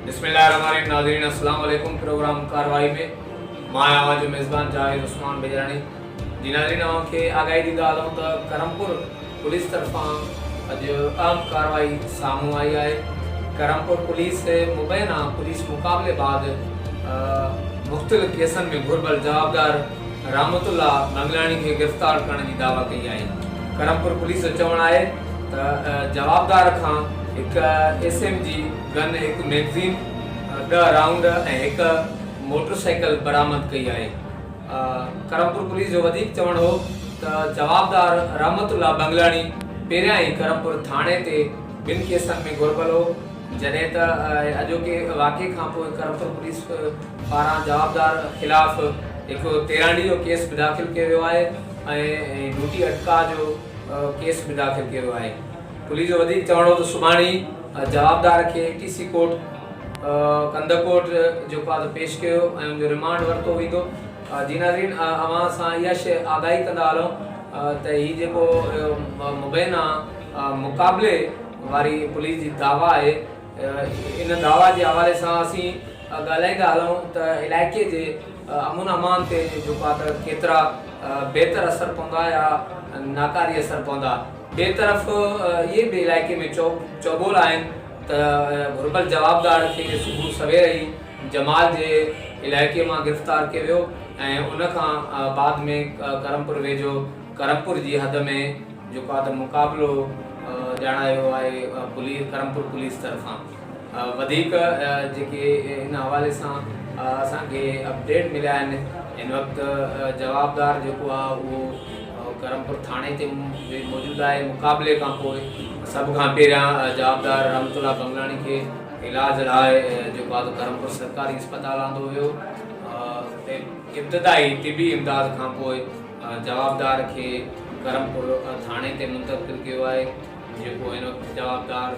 बिस्मिल्लाहिर्रहमानिर्रहीम। नाज़रीन अस्सलाम वालेकुम। प्रोग्राम कार्रवाई में मां आवाज़ जो मेज़बान जावेद उस्मान बेजरानी जी। नाज़रीन खे आगाही ॾींदा हलूं त करमपुर पुलिस तरफ़ां अॼु अहम कार्रवाई साम्हूं आई आहे। करमपुर पुलिस मुबैना पुलिस मुक़ाबले बाद मुख़्तलिफ़ केसनि में घुर्बल जवाबदार रहमतुल्लाह मंगलाणी खे गिरफ़्तार करण जी दावा कई आहे। करमपुर पुलिस जो चवणु आहे त जवाबदार खां हिकु SMG गन, हिकु मैगज़ीन, 10 राउंड ऐं हिकु मोटरसाइकिल बरामद कई आहे। करमपुर पुलिस जो वधीक चवणु हो त जवाबदार रहमतुल्लाह बंगलाणी पहिरियां ई करमपुर थाणे ते ॿिनि केसनि में घुर्बल हो, जॾहिं त अॼोके वाक़े खां पोइ करमपुर पुलिस पारां जवाबदार ख़िलाफ़ हिकु 13 जो केस बि दाख़िल कयो वियो आहे ऐं लूटी अटका जो केस बि दाख़िल कयो आहे। पुलिस जो वधीक चवणो त सुभाणे जवाबदार खे ATC कोर्ट कंदकोट जेको आहे पेश कयो ऐं उनजो रिमांड वरितो वेंदो। जी नाज़रीन, अवां सां इहा शइ आगाही कंदा हलूं त हीउ जेको मुबैना मुक़ाबले वारी पुलिस जी दावा आहे, इन दावा जे हवाले सां असीं ॻाल्हाईंदा हलूं त इलाइक़े जे अमन अमान ते जेको आहे त केतिरा बहितर असर पवंदा या नाकारी असर पवंदा। ॿिए तरफ़ इहे बि इलाइक़े में चौबोल आहिनि त घुर्बल जवाबदार खे सुबुह सवेर ई जमाल जे इलाइक़े मां गिरफ़्तार कयो वियो ऐं उनखां बाद में करमपुर वेझो करमपुर जी हद में जेको आहे त मुक़ाबिलो ॼाणायो आहे करमपुर पुलिस तरफ़ां। वधीक जेके इन हवाले सां असांखे अपडेट मिलिया आहिनि, हिन वक़्तु जवाबदार जेको आहे उहो करमपुर थाणे ते मौजूदु आहे। मुक़ाबले खां पोइ सभ खां पहिरियां जवाबदार रहमतुल्लाह बंगलाणी खे इलाज लाइ जेको आहे करमपुर सरकारी अस्पताल आंदो वियो। इब्तिदाई तिबी इमदाद खां पोइ जवाबदार खे करमपुर थाणे ते मुंतक़िल कयो आहे, जेको हिन वक़्तु जवाबदार